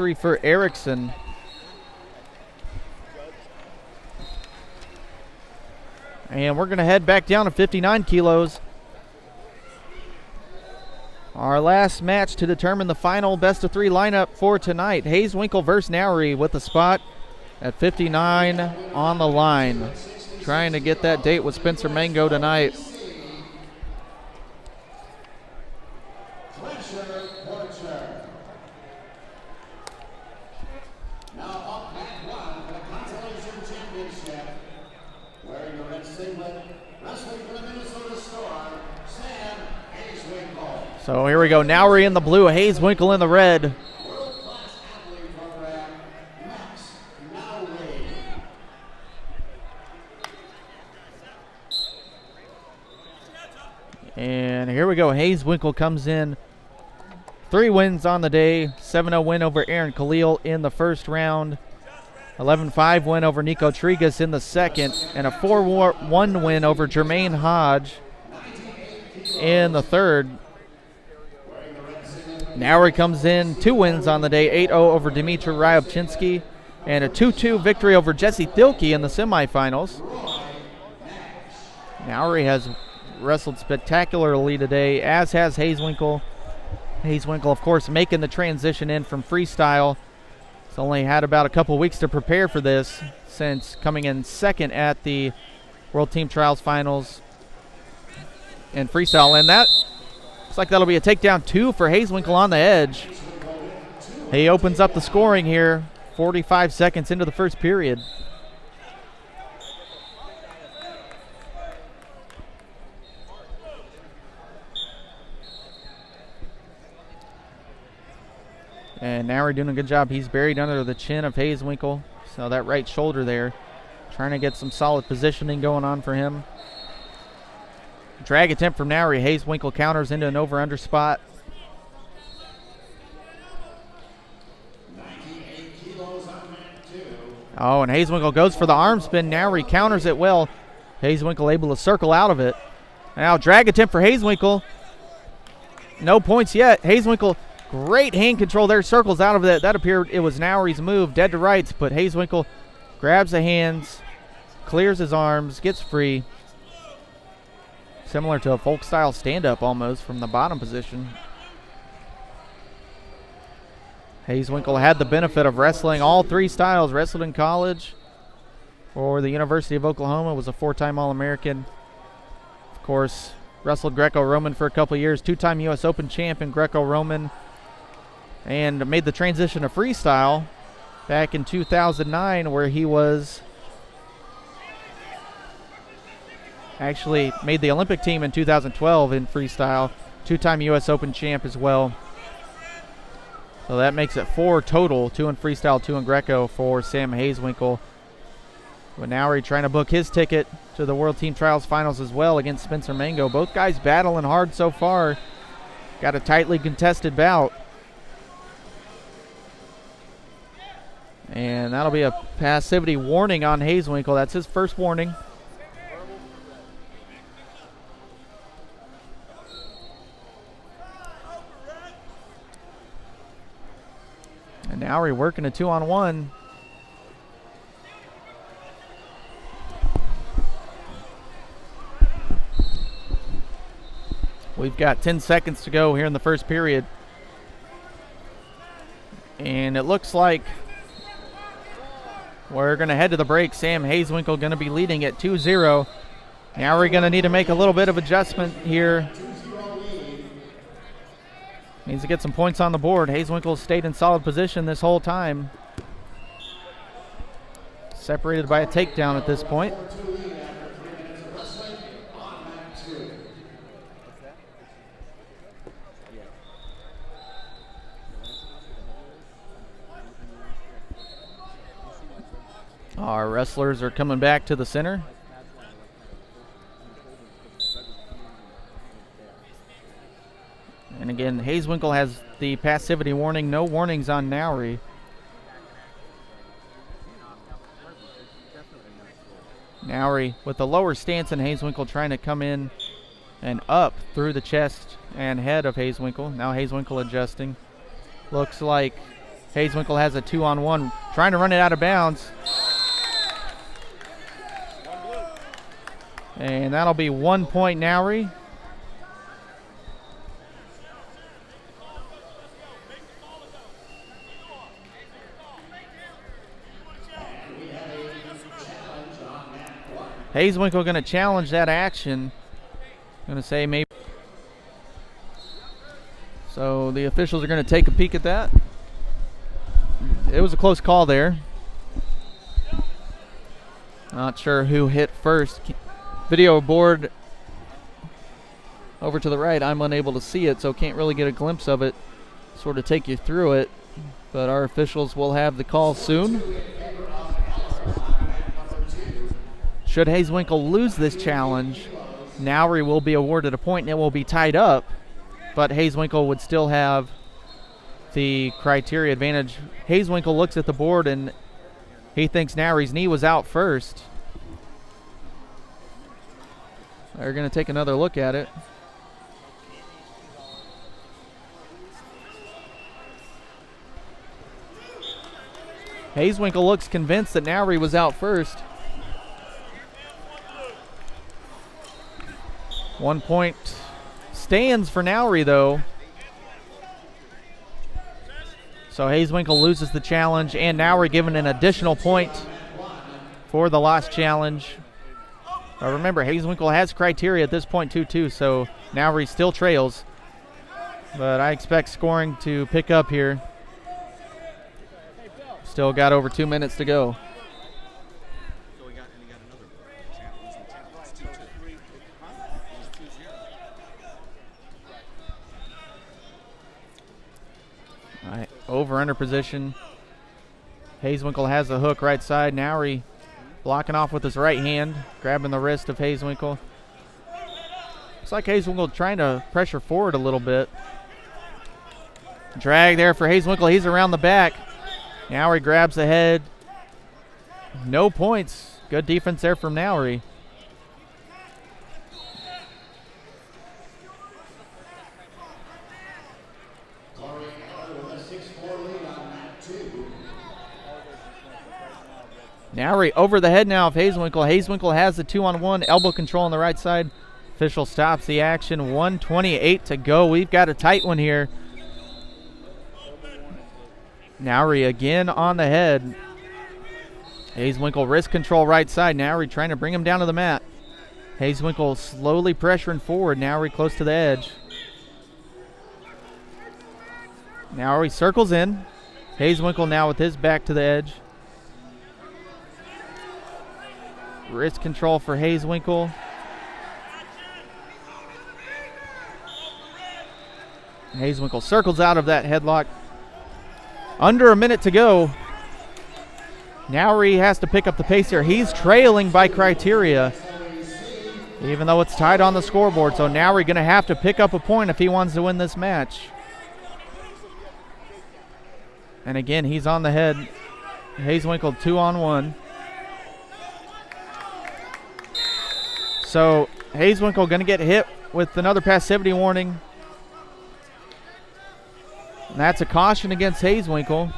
3 for Erickson. And we're going to head back down to 59 kilos. Our last match to determine the final best-of-3 lineup for tonight. Hazewinkel versus Nowry with a spot at 59 on the line. Trying to get that date with Spencer Mango tonight. So here we go. Nowry in the blue, Hazewinkel in the red. And here we go. Hazewinkel comes in. 3 wins on the day. 7-0 win over Aaron Khalil in the first round. 11-5 win over Nico Trigas in the second. And a 4-1 win over Jermaine Hodge in the third. Nowry comes in 2 wins on the day. 8-0 over Dmitry Ryobchinsky. And a 2-2 victory over Jesse Thielke in the semifinals. Nowry has wrestled spectacularly today, as has Hazewinkel. Hazewinkel, of course, making the transition in from freestyle. He's only had about a couple weeks to prepare for this since coming in second at the World Team Trials Finals in freestyle. And that looks like that'll be a takedown 2 for Hazewinkel on the edge. He opens up the scoring here, 45 seconds into the first period. And Nowry doing a good job. He's buried under the chin of Hazewinkel. So that right shoulder there. Trying to get some solid positioning going on for him. Drag attempt from Nowry. Hazewinkel counters into an over-under spot. 98 kilos on mat 2. Oh, and Hazewinkel goes for the arm spin. Nowry counters it well. Hazewinkel able to circle out of it. Now drag attempt for Hazewinkel. No points yet. Hazewinkel, great hand control there, circles out of it. That appeared it was Nowry's move, dead to rights, but Hazewinkel grabs the hands, clears his arms, gets free. Similar to a folk-style stand-up almost from the bottom position. Hazewinkel had the benefit of wrestling all 3 styles. Wrestled in college for the University of Oklahoma, was a 4-time All-American. Of course, wrestled Greco-Roman for a couple years, 2-time U.S. Open champ in Greco-Roman. And made the transition to freestyle back in 2009, where he was actually made the Olympic team in 2012 in freestyle. 2-time U.S. Open champ as well. So that makes it 4 total, 2 in freestyle, 2 in Greco for Sam Hazewinkel. But Nowry trying to book his ticket to the World Team Trials Finals as well against Spencer Mango. Both guys battling hard so far. Got a tightly contested bout. And that'll be a passivity warning on Hazewinkel. That's his first warning. And Nowry working a 2-on-1. We've got 10 seconds to go here in the first period. And it looks like we're going to head to the break. Sam Hazewinkel going to be leading at 2-0. Now we're going to need to make a little bit of adjustment here. Needs to get some points on the board. Hazewinkel stayed in solid position this whole time. Separated by a takedown at this point. Our wrestlers are coming back to the center. And again, Hazewinkel has the passivity warning. No warnings on Nowry. Nowry with the lower stance, and Hazewinkel trying to come in and up through the chest and head of Hazewinkel. Now Hazewinkel adjusting. Looks like Hazewinkel has a 2-on-1, trying to run it out of bounds. And that'll be 1 point Nowry. Hazewinkel going to challenge that action. Going to say maybe. So the officials are going to take a peek at that. It was a close call there. Not sure who hit first. Video board over to the right, I'm unable to see it, so can't really get a glimpse of it, sort of take you through it. But our officials will have the call soon. Should Hazewinkel lose this challenge, Nowry will be awarded a point and it will be tied up, but Hazewinkel would still have the criteria advantage. Hazewinkel looks at the board and he thinks Nowry's knee was out first. They're going to take another look at it. Hazewinkel looks convinced that Nowry was out first. 1 point stands for Nowry, though. So Hazewinkel loses the challenge, and Nowry given an additional point for the lost challenge. Remember, Hazewinkel has criteria at this point too, so Nowry still trails. But I expect scoring to pick up here. Still got over 2 minutes to go. All right, over-under position. Hazewinkel has the hook right side. Nowry blocking off with his right hand, grabbing the wrist of Hazewinkel. Looks like Hazewinkel trying to pressure forward a little bit. Drag there for Hazewinkel. He's around the back. Nowry grabs the head. No points. Good defense there from Nowry. Nowry over the head now of Hazewinkel. Hazewinkel has the 2-on-1, elbow control on the right side. Official stops the action. 1:28 to go. We've got a tight one here. Nowry again on the head. Hazewinkel wrist control right side. Nowry trying to bring him down to the mat. Hazewinkel slowly pressuring forward. Nowry close to the edge. Nowry circles in. Hazewinkel now with his back to the edge. Wrist control for Hazewinkel. Hazewinkel circles out of that headlock. Under a minute to go. Nowry has to pick up the pace here. He's trailing by criteria, even though it's tied on the scoreboard. So Nowry going to have to pick up a point if he wants to win this match. And again, he's on the head. Hazewinkel 2-on-1. So Hazewinkel going to get hit with another passivity warning. And that's a caution against Hazewinkel.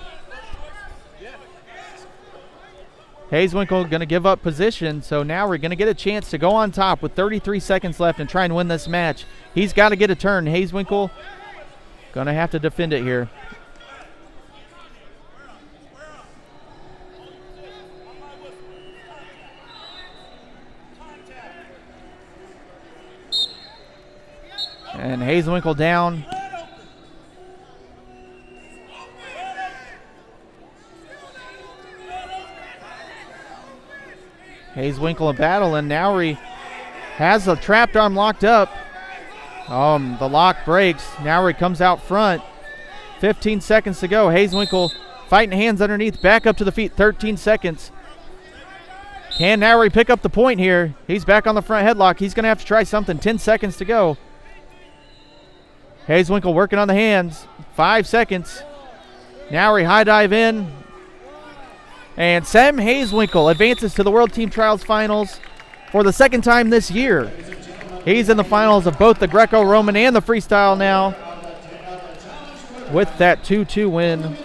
Hazewinkel going to give up position, so now we're going to get a chance to go on top with 33 seconds left and try and win this match. He's got to get a turn. Hazewinkel going to have to defend it here. And Hazewinkel down. Hazewinkel in battle, and Nowry has the trapped arm locked up. The lock breaks. Nowry comes out front. 15 seconds to go. Hazewinkel fighting hands underneath, back up to the feet. 13 seconds. Can Nowry pick up the point here? He's back on the front headlock. He's going to have to try something. 10 seconds to go. Hazewinkel working on the hands. 5 seconds. Nowry high dive in. And Sam Hazewinkel advances to the World Team Trials Finals for the second time this year. He's in the finals of both the Greco-Roman and the freestyle now with that 2-2 win.